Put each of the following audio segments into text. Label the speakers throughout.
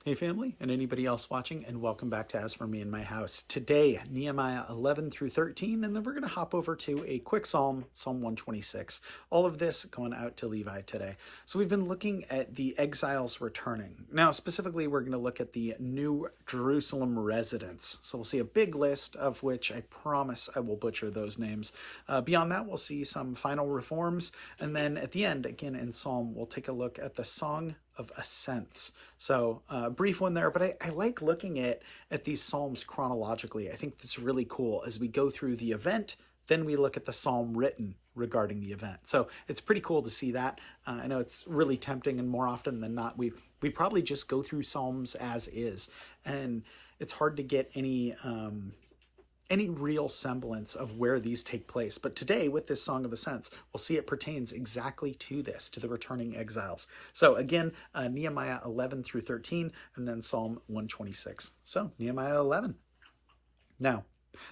Speaker 1: Hey family, and anybody else watching, and welcome back to As For Me in My House. Today, Nehemiah 11 through 13, and then we're going to hop over to a quick psalm, Psalm 126. All of this going out to Levi today. So we've been looking at the exiles returning. Now, specifically, we're going to look at the New Jerusalem residents. So we'll see a big list, of which I promise I will butcher those names. Beyond that, we'll see some final reforms, and then at the end, again in Psalm, we'll take a look at the Song of Ascents. So brief one there, but I like looking at these psalms chronologically. I think that's really cool as we go through the event, then we look at the psalm written regarding the event. So it's pretty cool to see that. I know it's really tempting, and more often than not, we probably just go through psalms as is, and it's hard to get any real semblance of where these take place. But today, with this Song of Ascents, we'll see it pertains exactly to this, to the returning exiles. So again, Nehemiah 11 through 13, and then Psalm 126. So Nehemiah 11. Now,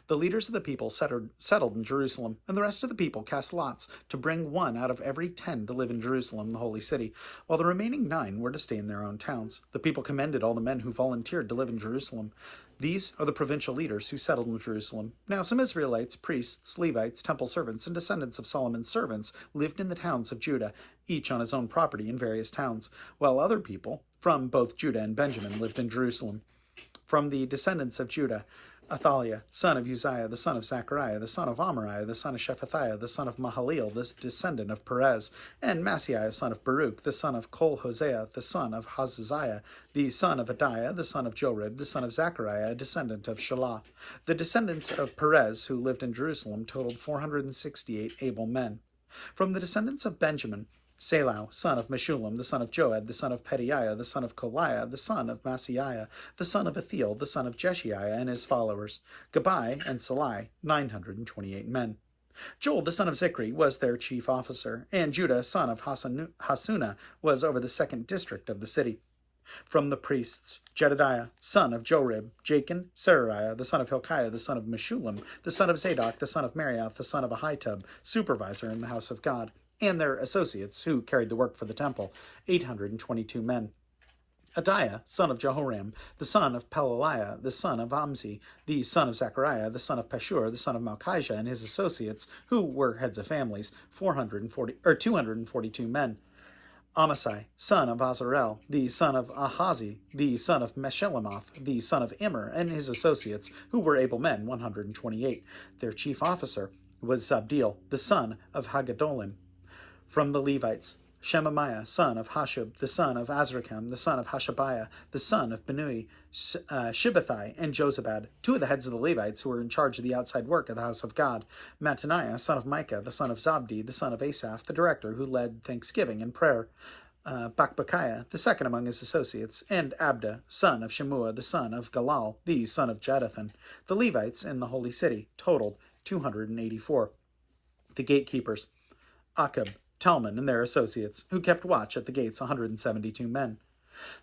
Speaker 1: the leaders of the people settled in Jerusalem, and the rest of the people cast lots to bring one out of every 10 to live in Jerusalem, the holy city, while the remaining 9 were to stay in their own towns. The people commended all the men who volunteered to live in Jerusalem. These are the provincial leaders who settled in Jerusalem. Now some Israelites, priests, Levites, temple servants, and descendants of Solomon's servants lived in the towns of Judah, each on his own property in various towns, while other people from both Judah and Benjamin lived in Jerusalem. From the descendants of Judah, Athaliah, son of Uzziah, the son of Zechariah, the son of Amariah, the son of Shephatiah, the son of Mahaleel, the descendant of Perez, and Maaseiah, son of Baruch, the son of Kol-Hosea, the son of Hazaziah, the son of Adiah, the son of Jorib, the son of Zechariah, a descendant of Shelah. The descendants of Perez, who lived in Jerusalem, totaled 468 able men. From the descendants of Benjamin, Salau, son of Meshullam, the son of Joed, the son of Pedaiah, the son of Koliah, the son of Maaseiah, the son of Ethiel, the son of Jeshiah, and his followers, Gabai and Salai, 928 men. Joel, the son of Zichri, was their chief officer, and Judah, son of Hassunah, was over the second district of the city. From the priests, Jedediah, son of Jorib, Jachin, Seraiah, the son of Hilkiah, the son of Meshullam, the son of Zadok, the son of Marioth, the son of Ahitub, supervisor in the house of God, and their associates who carried the work for the temple, 822 men. Adiah, son of Jehoram, the son of Pelaliah, the son of Amzi, the son of Zechariah, the son of Pashur, the son of Malchijah, and his associates, who were heads of families, 242 men. Amasai, son of Azarel, the son of Ahazi, the son of Meshillemoth, the son of Immer, and his associates, who were able men, 128. Their chief officer was Zabdiel, the son of Haggadolim. From the Levites, Shemaiah, son of Hashub, the son of Azrikam, the son of Hashabiah, the son of Benui, Shibbathai, and Jozabad, 2 of the heads of the Levites who were in charge of the outside work of the house of God, Mattaniah, son of Micah, the son of Zabdi, the son of Asaph, the director who led thanksgiving and prayer, Bakbakiah, the second among his associates, and Abda, son of Shemua, the son of Galal, the son of Jeduthun. The Levites in the holy city totaled 284. The gatekeepers, Akab, Talman, and their associates, who kept watch at the gates, 172 men.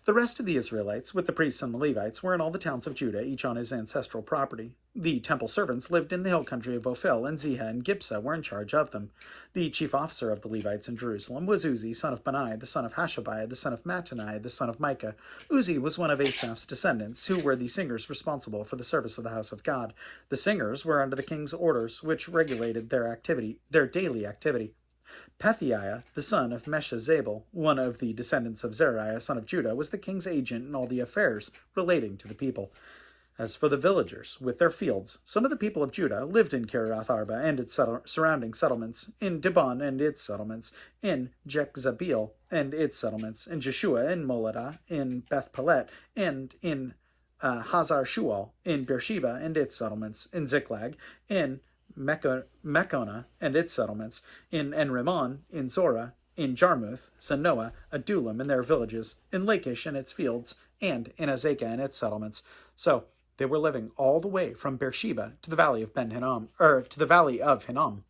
Speaker 1: The rest of the Israelites, with the priests and the Levites, were in all the towns of Judah, each on his ancestral property. The temple servants lived in the hill country of Ophel, and Ziha and Gibsa were in charge of them. The chief officer of the Levites in Jerusalem was Uzzi, son of Bani, the son of Hashabiah, the son of Mattaniah, the son of Micah. Uzzi was one of Asaph's descendants, who were the singers responsible for the service of the house of God. The singers were under the king's orders, which regulated their daily activity. Pethiah, the son of Meshezabel, one of the descendants of Zeriah, son of Judah, was the king's agent in all the affairs relating to the people. As for the villagers, with their fields, some of the people of Judah lived in Kiriath Arba and its surrounding settlements, in Dibon and its settlements, in Jekzabeel and its settlements, in Jeshua and Moladah, in Beth Pelet, and in Hazar Shual, in Beersheba and its settlements, in Ziklag, in Mechonah and its settlements, in Enrimmon, in Zorah, in Jarmuth, Sanoah, Adullam and their villages, in Lachish and its fields, and in Azekah and its settlements. So they were living all the way from Beersheba to the valley of to the valley of Hinnom.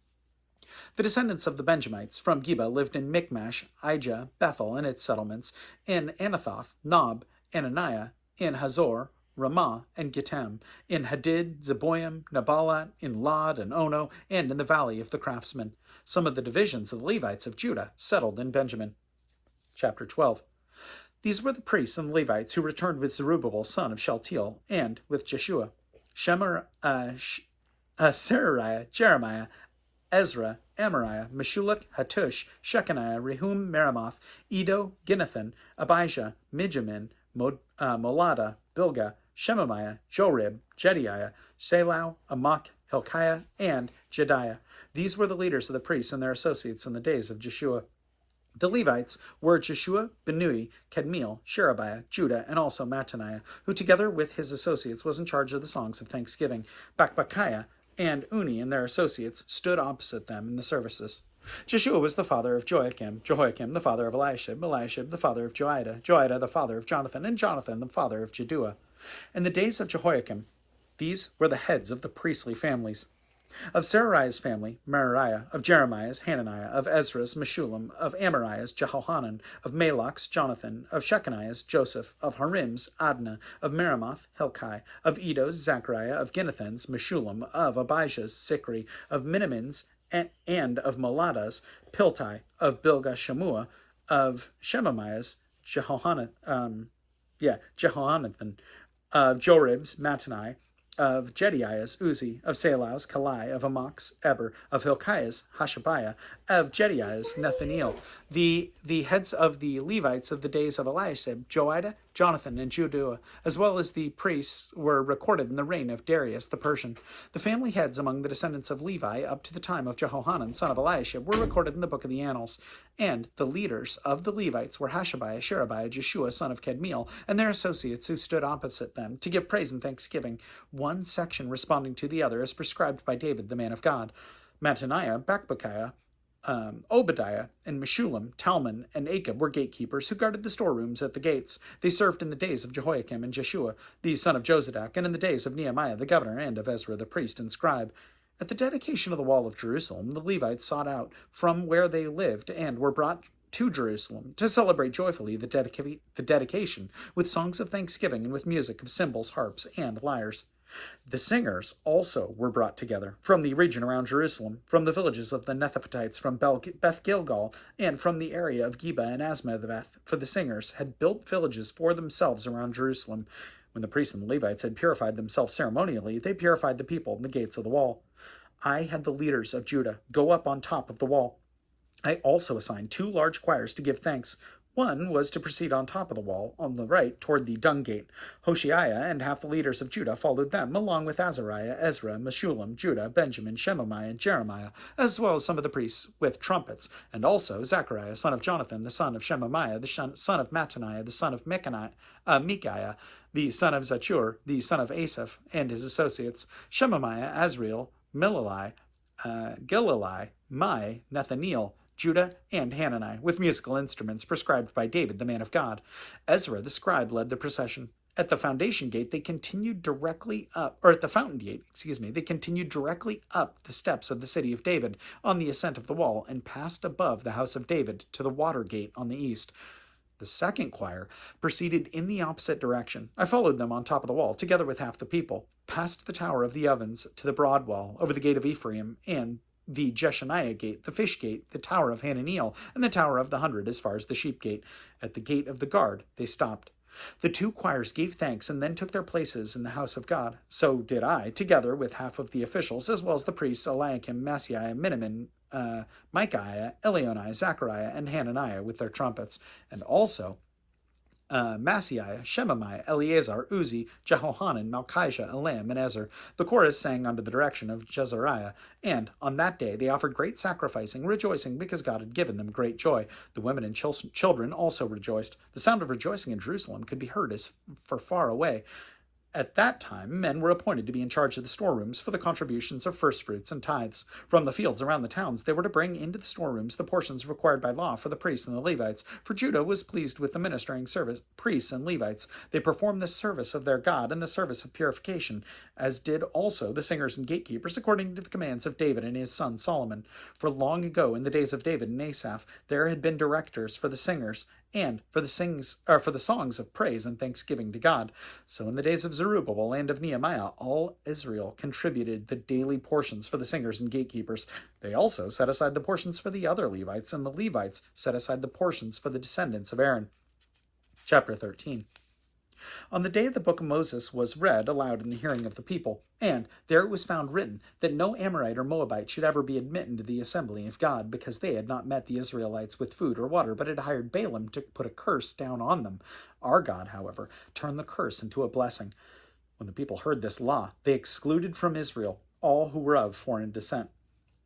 Speaker 1: The descendants of the Benjamites from Geba lived in Michmash, Ijah, Bethel and its settlements, in Anathoth, Nob, Ananiah, in Hazor, Ramah, and Gittim, in Hadid, Zeboim, Nabalat, in Lod and Ono, and in the valley of the craftsmen. Some of the divisions of the Levites of Judah settled in Benjamin. Chapter 12. These were the priests and the Levites who returned with Zerubbabel son of Shealtiel and with Jeshua, Serariah, Jeremiah, Ezra, Amariah, Meshulach, Hattush, Shechaniah, Rehum, Meremoth, Edo, Ginnathan, Abijah, Mijamin, Molada, Bilgah, Shemaiah, Jorib, Jediah, Salau, Amok, Hilkiah, and Jediah. These were the leaders of the priests and their associates in the days of Jeshua. The Levites were Jeshua, Benui, Kadmiel, Sherebiah, Judah, and also Mattaniah, who together with his associates was in charge of the songs of thanksgiving. Bakbakiah and Uni and their associates stood opposite them in the services. Jeshua was the father of Joachim, Jehoiakim the father of Eliashib, Eliashib the father of Joiada, Joiada the father of Jonathan, and Jonathan the father of Jeduah. In the days of Jehoiakim, these were the heads of the priestly families. Of Seraiah's family, Merariah; of Jeremiah's, Hananiah; of Ezra's, Meshullam; of Amariah's, Jehohanan; of Malach's, Jonathan; of Shechaniah's, Joseph; of Harim's, Adnah; of Meremoth, Helkai; of Edo's, Zechariah; of Ginnathan's, Meshullam; of Abijah's, Sikri; of Minimin's, and of Molada's, Piltai; of Bilgah, Shemua; of Shemaiah's, Jehohanathan; of Jorib's, Mattanai; of Jediah's, Uzi; of Salau's, Kalai; of Amok's, Eber; of Hilkiah's, Hashabiah; of Jediah's, Nethaniel. The heads of the Levites of the days of Eliashib, Joiada, Jonathan, and Jeduah, as well as the priests, were recorded in the reign of Darius the Persian. The family heads among the descendants of Levi up to the time of Jehohanan, son of Eliashib, were recorded in the book of the Annals. And the leaders of the Levites were Hashabiah, Sherebiah, Jeshua, son of Kadmiel, and their associates who stood opposite them to give praise and thanksgiving, one section responding to the other as prescribed by David, the man of God. Mattaniah, Bakbakiah, Obadiah, and Meshullam, Talmon, and Achab were gatekeepers who guarded the storerooms at the gates. They served in the days of Jehoiakim and Jeshua, the son of Jozadak, and in the days of Nehemiah the governor, and of Ezra the priest and scribe. At the dedication of the wall of Jerusalem, the Levites sought out from where they lived and were brought to Jerusalem to celebrate joyfully the dedication with songs of thanksgiving and with music of cymbals, harps, and lyres. The singers also were brought together from the region around Jerusalem, from the villages of the Netophathites, from Beth Gilgal, and from the area of Geba and Asmaveth, for the singers had built villages for themselves around Jerusalem. When the priests and the Levites had purified themselves ceremonially, they purified the people in the gates of the wall. I had the leaders of Judah go up on top of the wall. I also assigned 2 large choirs to give thanks. One was to proceed on top of the wall, on the right, toward the dung gate. Hoshaiah and half the leaders of Judah followed them, along with Azariah, Ezra, Meshullam, Judah, Benjamin, Shemaiah, and Jeremiah, as well as some of the priests with trumpets, and also Zechariah, son of Jonathan, the son of Shemaiah, the son of Mattaniah, the son of Micaiah, the son of Zachur, the son of Asaph, and his associates, Shemaiah, Azriel, Milalai, Gilalai, Mai, Nethaniel, Judah, and Hanani, with musical instruments prescribed by David, the man of God. Ezra, the scribe, led the procession. At the foundation gate, they continued directly up, or at the fountain gate, they continued directly up the steps of the city of David on the ascent of the wall and passed above the house of David to the water gate on the east. The second choir proceeded in the opposite direction. I followed them on top of the wall, together with half the people, past the tower of the ovens to the broad wall, over the gate of Ephraim, and the Jeshaniah gate, the fish gate, the tower of Hananiel, and the tower of the 100 as far as the sheep gate. At the gate of the guard they stopped. The 2 choirs gave thanks and then took their places in the house of God. So did I, together with half of the officials, as well as the priests Eliakim, Maaseiah, Minimin, Micaiah, Elionai, Zechariah, and Hananiah with their trumpets, and also Maaseiah, Shemaiah, Eleazar, Uzi, Jehohanan, Malchijah, Elam, and Ezer. The chorus sang under the direction of Jezariah, and on that day they offered great sacrificing, rejoicing because God had given them great joy. The women and children also rejoiced. The sound of rejoicing in Jerusalem could be heard as far away. At that time, men were appointed to be in charge of the storerooms for the contributions of firstfruits and tithes. From the fields around the towns, they were to bring into the storerooms the portions required by law for the priests and the Levites. For Judah was pleased with the ministering service, priests and Levites. They performed the service of their God and the service of purification, as did also the singers and gatekeepers, according to the commands of David and his son Solomon. For long ago, in the days of David and Asaph, there had been directors for the singers and for the songs of praise and thanksgiving to God. So in the days of Zerubbabel and of Nehemiah, all Israel contributed the daily portions for the singers and gatekeepers. They also set aside the portions for the other Levites, and the Levites set aside the portions for the descendants of Aaron. Chapter 13. On the day the book of Moses was read aloud in the hearing of the people, and there it was found written that no Amorite or Moabite should ever be admitted to the assembly of God, because they had not met the Israelites with food or water, but had hired Balaam to put a curse down on them. Our God, however, turned the curse into a blessing. When the people heard this law, they excluded from Israel all who were of foreign descent.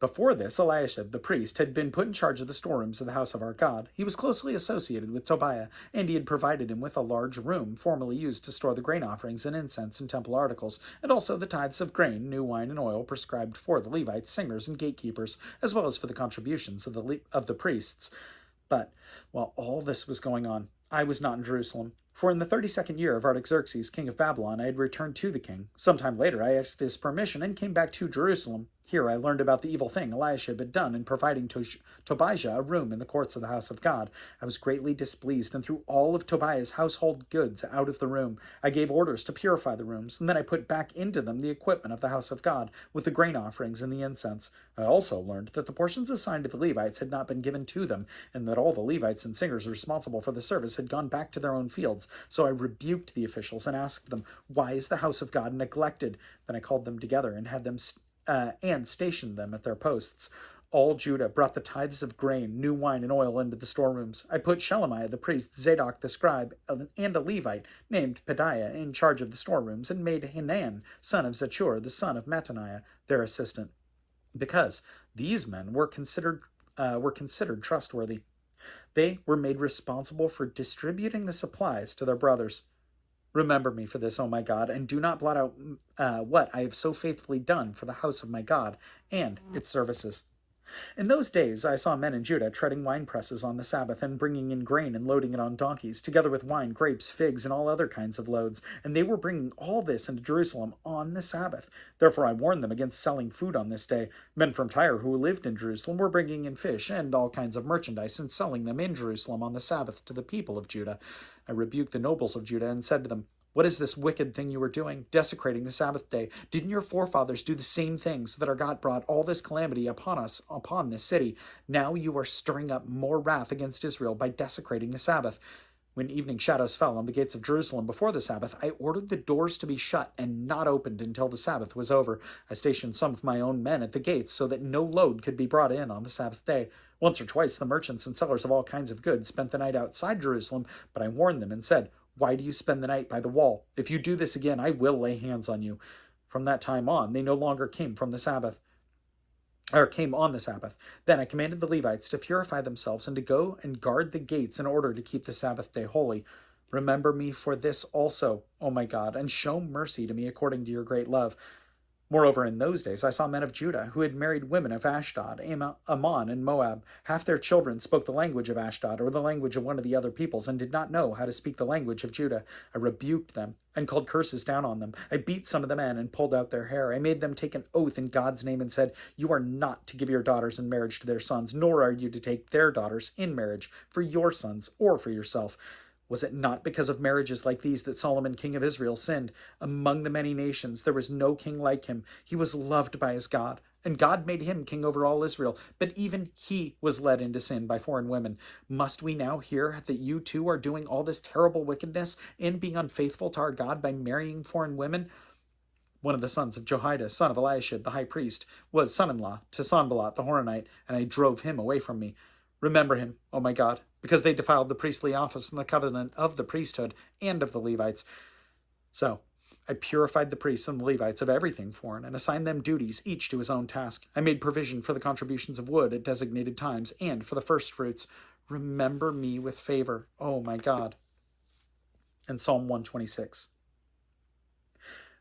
Speaker 1: Before this, Eliashib, the priest, had been put in charge of the storerooms of the house of our God. He was closely associated with Tobiah, and he had provided him with a large room formerly used to store the grain offerings and incense and temple articles, and also the tithes of grain, new wine, and oil prescribed for the Levites, singers, and gatekeepers, as well as for the contributions of the priests. But while all this was going on, I was not in Jerusalem. For in the 32nd year of Artaxerxes, king of Babylon, I had returned to the king. Sometime later I asked his permission and came back to Jerusalem. Here I learned about the evil thing Eliashib had done in providing Tobiah a room in the courts of the house of God. I was greatly displeased, and threw all of Tobiah's household goods out of the room. I gave orders to purify the rooms, and then I put back into them the equipment of the house of God, with the grain offerings and the incense. I also learned that the portions assigned to the Levites had not been given to them, and that all the Levites and singers responsible for the service had gone back to their own fields. So I rebuked the officials and asked them, "Why is the house of God neglected?" Then I called them together and had them and stationed them at their posts. All Judah brought the tithes of grain, new wine, and oil into the storerooms. I put Shelemiah the priest, Zadok the scribe, and a Levite named Pedaiah in charge of the storerooms, and made Hanan, son of Zachur, the son of Mattaniah, their assistant, because these men were considered trustworthy. They were made responsible for distributing the supplies to their brothers. Remember me for this, O my God, and do not blot out what I have so faithfully done for the house of my God and its services. In those days I saw men in Judah treading wine presses on the Sabbath, and bringing in grain and loading it on donkeys, together with wine, grapes, figs, and all other kinds of loads. And they were bringing all this into Jerusalem on the Sabbath. Therefore I warned them against selling food on this day. Men from Tyre who lived in Jerusalem were bringing in fish and all kinds of merchandise, and selling them in Jerusalem on the Sabbath to the people of Judah. I rebuked the nobles of Judah and said to them, "What is this wicked thing you are doing, desecrating the Sabbath day? Didn't your forefathers do the same thing, so that our God brought all this calamity upon this city? Now you are stirring up more wrath against Israel by desecrating the Sabbath." When evening shadows fell on the gates of Jerusalem before the Sabbath, I ordered the doors to be shut and not opened until the Sabbath was over. I stationed some of my own men at the gates, so that no load could be brought in on the Sabbath day. Once or twice the merchants and sellers of all kinds of goods spent the night outside Jerusalem, but I warned them and said, "Why do you spend the night by the wall? If you do this again, I will lay hands on you." From that time on, they no longer came on the Sabbath. Then I commanded the Levites to purify themselves and to go and guard the gates in order to keep the Sabbath day holy. Remember me for this also, O my God, and show mercy to me according to your great love. Moreover, in those days I saw men of Judah who had married women of Ashdod, Ammon, and Moab. Half their children spoke the language of Ashdod, or the language of one of the other peoples, and did not know how to speak the language of Judah. I rebuked them and called curses down on them. I beat some of the men and pulled out their hair. I made them take an oath in God's name and said, "You are not to give your daughters in marriage to their sons, nor are you to take their daughters in marriage for your sons or for yourself." Was it not because of marriages like these that Solomon, king of Israel, sinned? Among the many nations there was no king like him. He was loved by his God, and God made him king over all Israel. But even he was led into sin by foreign women. Must we now hear that you too are doing all this terrible wickedness and being unfaithful to our God by marrying foreign women? One of the sons of Jehoiada, son of Eliashib, the high priest, was son-in-law to Sanballat the Horonite, and I drove him away from me. Remember him, O my God, because they defiled the priestly office and the covenant of the priesthood and of the Levites. So I purified the priests and the Levites of everything foreign, and assigned them duties, each to his own task. I made provision for the contributions of wood at designated times, and for the first fruits. Remember me with favor, O my God. And Psalm 126.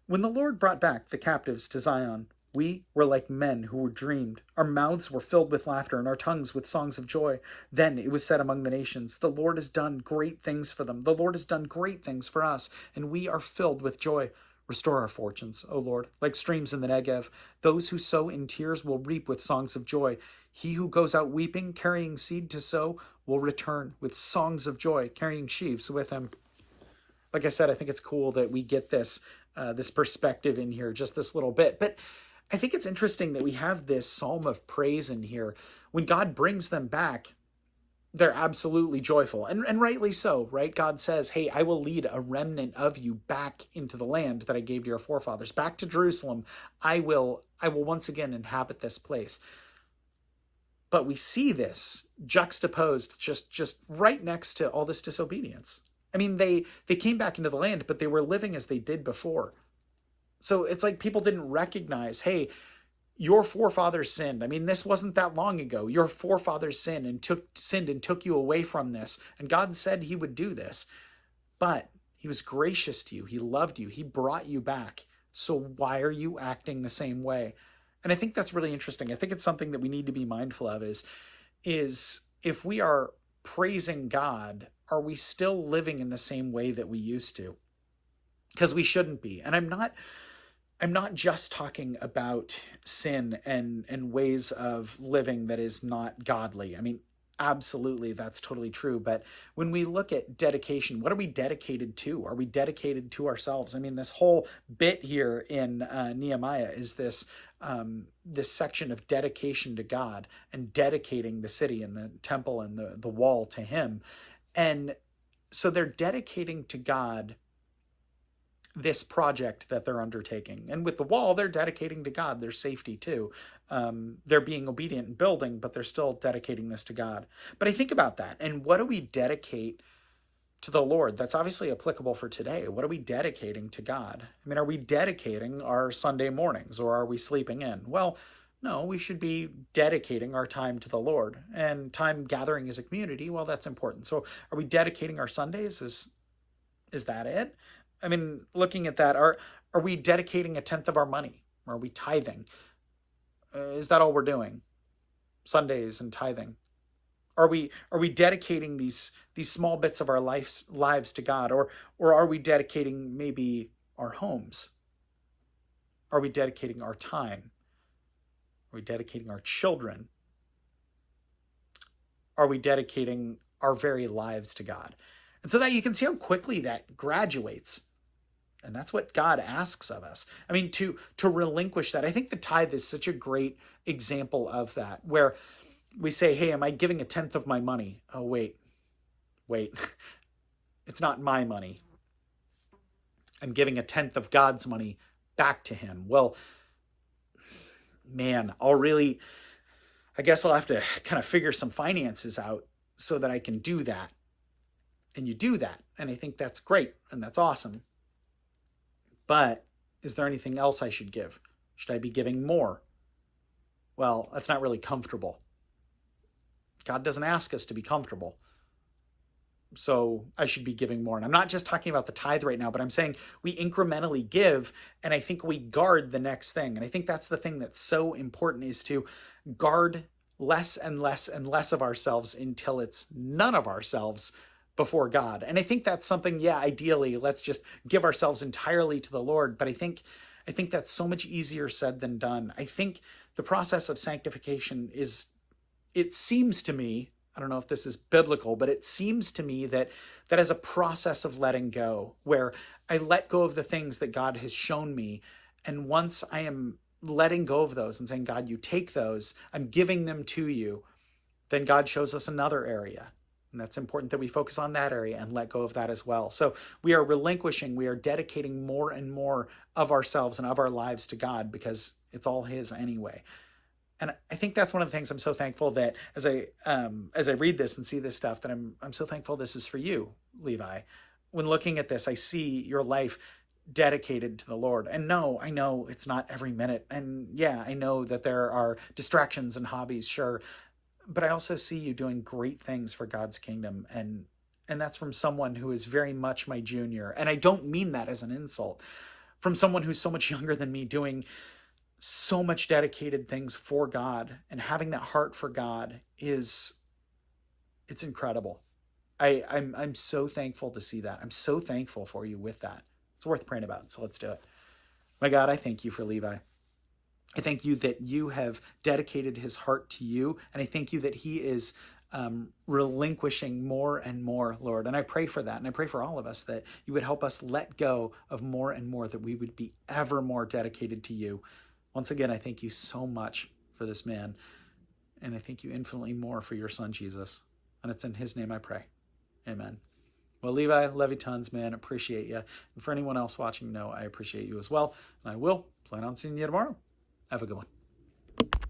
Speaker 1: When the Lord brought back the captives to Zion, we were like men who were dreamed. Our mouths were filled with laughter, and our tongues with songs of joy. Then it was said among the nations, "The Lord has done great things for them. The Lord has done great things for us, and we are filled with joy." Restore our fortunes, O Lord, like streams in the Negev. Those who sow in tears will reap with songs of joy. He who goes out weeping, carrying seed to sow, will return with songs of joy, carrying sheaves with him. Like I said, I think it's cool that we get this perspective in here, just this little bit. But I think it's interesting that we have this psalm of praise in here. When God brings them back, they're absolutely joyful, and rightly so, right? God says, hey, I will lead a remnant of you back into the land that I gave to your forefathers, back to Jerusalem. I will once again inhabit this place. But we see this juxtaposed just right next to all this disobedience. I mean, they came back into the land, but they were living as they did before. So it's like people didn't recognize, hey, your forefathers sinned. I mean, this wasn't that long ago. Your forefathers sinned and took you away from this. And God said he would do this. But he was gracious to you. He loved you. He brought you back. So why are you acting the same way? And I think that's really interesting. I think it's something that we need to be mindful of is if we are praising God, are we still living in the same way that we used to? Because we shouldn't be. And I'm not just talking about sin and ways of living that is not godly. I mean, absolutely, that's totally true. But when we look at dedication, what are we dedicated to? Are we dedicated to ourselves? I mean, this whole bit here in Nehemiah is this section of dedication to God and dedicating the city and the temple and the wall to Him. And so they're dedicating to God this project that they're undertaking. And with the wall, they're dedicating to God their safety too. They're being obedient in building, but they're still dedicating this to God. But I think about that. And what do we dedicate to the Lord? That's obviously applicable for today. What are we dedicating to God? I mean, are we dedicating our Sunday mornings, or are we sleeping in? Well, no, we should be dedicating our time to the Lord. And time gathering as a community, well, that's important. So are we dedicating our Sundays? Is that it? I mean, looking at that, are we dedicating a tenth of our money? Are we tithing? Is that all we're doing? Sundays and tithing. Are we dedicating these small bits of our lives to God, or are we dedicating maybe our homes? Are we dedicating our time? Are we dedicating our children? Are we dedicating our very lives to God? And so that you can see how quickly that graduates. And that's what God asks of us. I mean, to relinquish that. I think the tithe is such a great example of that, where we say, hey, am I giving a tenth of my money? Oh, wait. It's not my money. I'm giving a tenth of God's money back to him. Well, man, I guess I'll have to kind of figure some finances out so that I can do that. And you do that. And I think that's great. And that's awesome. But is there anything else I should give? Should I be giving more? Well, that's not really comfortable. God doesn't ask us to be comfortable. So I should be giving more. And I'm not just talking about the tithe right now, but I'm saying we incrementally give, and I think we guard the next thing. And I think that's the thing that's so important, is to guard less and less and less of ourselves until it's none of ourselves before God. And I think that's something, yeah, ideally, let's just give ourselves entirely to the Lord. But I think that's so much easier said than done. I think the process of sanctification it seems to me, I don't know if this is biblical, but it seems to me that is a process of letting go, where I let go of the things that God has shown me. And once I am letting go of those and saying, God, you take those, I'm giving them to you, then God shows us another area. And that's important that we focus on that area and let go of that as well. So we are dedicating more and more of ourselves and of our lives to God, because it's all His anyway. And I think that's one of the things I'm so thankful that as I read this and see this stuff, that I'm so thankful this is for you, Levi. When looking at this, I see your life dedicated to the Lord. And no, I know it's not every minute. And yeah, I know that there are distractions and hobbies, sure. But I also see you doing great things for God's kingdom. And that's from someone who is very much my junior. And I don't mean that as an insult. From someone who's so much younger than me, doing so much dedicated things for God, and having that heart for God it's incredible. I'm so thankful to see that. I'm so thankful for you with that. It's worth praying about. So let's do it. My God, I thank you for Levi. I thank you that you have dedicated his heart to you. And I thank you that he is relinquishing more and more, Lord. And I pray for that. And I pray for all of us, that you would help us let go of more and more, that we would be ever more dedicated to you. Once again, I thank you so much for this man. And I thank you infinitely more for your son, Jesus. And it's in his name I pray. Amen. Well, Levi, love you tons, man. Appreciate you. And for anyone else watching, know I appreciate you as well. And I will plan on seeing you tomorrow. Have a good one.